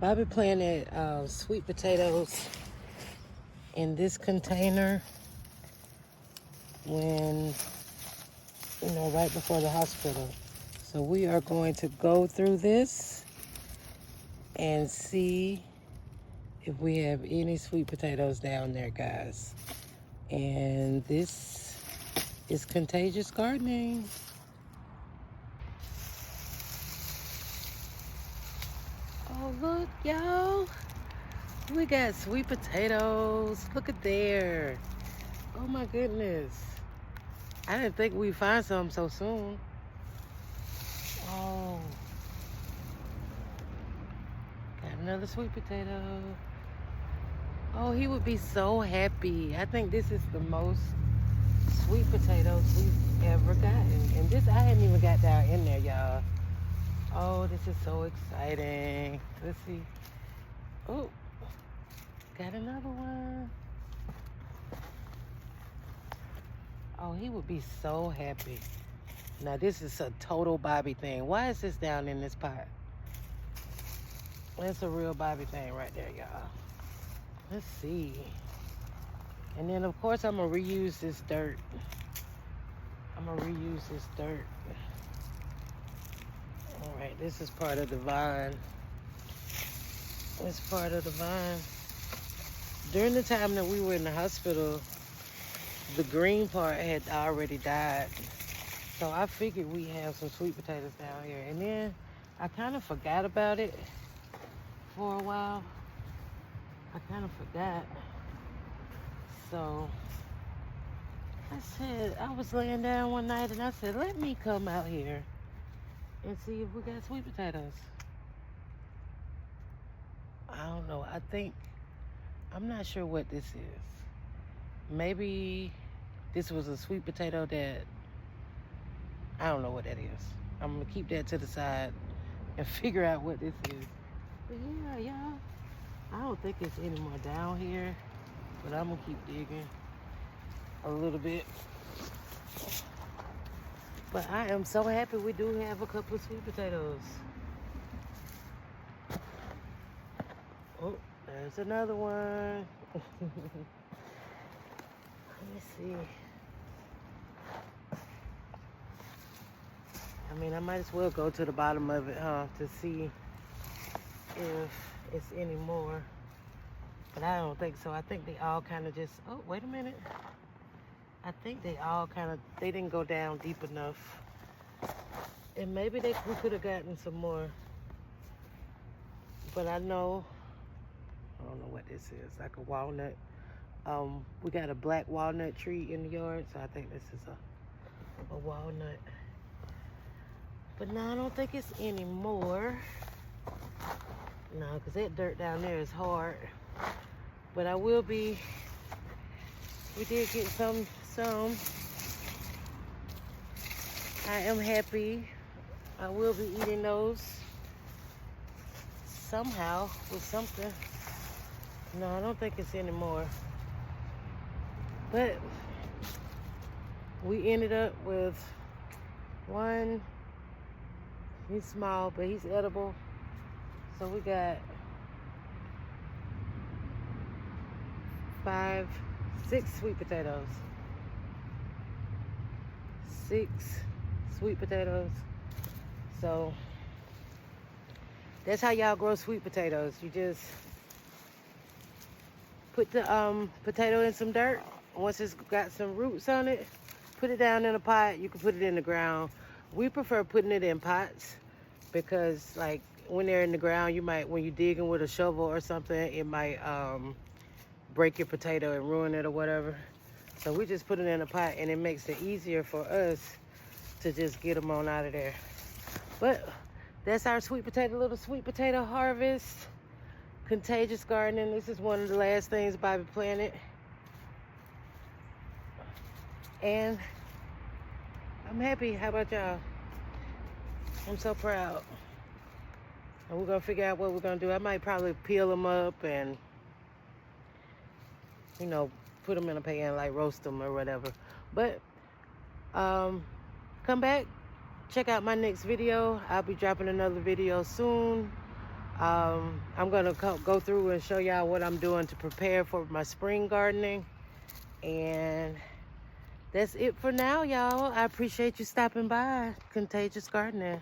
Bobby planted sweet potatoes in this container when, right before the hospital. So we are going to go through this and see if we have any sweet potatoes down there, guys. And this is Contagious Gardening. Oh, look, y'all. We got sweet potatoes. Look at there. Oh, my goodness. I didn't think we'd find some so soon. Oh. Got another sweet potato. Oh, he would be so happy. I think this is the most sweet potatoes we've ever gotten. And this, I hadn't even got down in there, y'all. Oh, this is so exciting. Let's see. Oh, got another one. Oh, he would be so happy. Now, this is a total Bobby thing. Why is this down in this pot? That's a real Bobby thing right there, y'all. Let's see. And then, of course, I'm going to reuse this dirt. All right, this is part of the vine. It's part of the vine. During the time that we were in the hospital, the green part had already died. So I figured we have some sweet potatoes down here. And then I kind of forgot about it for a while. I kind of forgot. So I was laying down one night and I said, let me come out here and see if we got sweet potatoes. I don't know. I'm not sure what this is. Maybe this was a sweet potato that, I don't know what that is. I'm going to keep that to the side and figure out what this is. But yeah, y'all, I don't think it's any more down here, but I'm going to keep digging a little bit. But I am so happy we do have a couple of sweet potatoes. Oh, there's another one. Let me see. I mean, I might as well go to the bottom of it, to see if it's any more. But I don't think so. I think they all kind of just, oh, wait a minute. I think they all they didn't go down deep enough. And maybe we could have gotten some more. But I don't know what this is, like a walnut. We got a black walnut tree in the yard, so I think this is a walnut. But no, I don't think it's any more. No, because that dirt down there is hard. But we did get some. I am happy. I will be eating those somehow with something. No, I don't think it's any more. But we ended up with one. He's small, but he's edible. So we got 6 sweet potatoes. 6 sweet potatoes. So that's how y'all grow sweet potatoes. You just put the potato in some dirt. Once it's got some roots on it, put it down in a pot. You can put it in the ground. We prefer putting it in pots because, like, when they're in the ground, when you're digging with a shovel or something, it might break your potato and ruin it or whatever. So we just put it in a pot, and it makes it easier for us to just get them on out of there. But that's our little sweet potato harvest. Contagious Gardening. This is one of the last things Bobby planted. And I'm happy. How about y'all? I'm so proud. And we're going to figure out what we're going to do. I might probably peel them up and, put them in a pan, like roast them or whatever. But come back. Check out my next video. I'll be dropping another video soon. I'm gonna go through and show y'all what I'm doing to prepare for my spring gardening. And that's it for now, y'all. I appreciate you stopping by Contagious Gardening.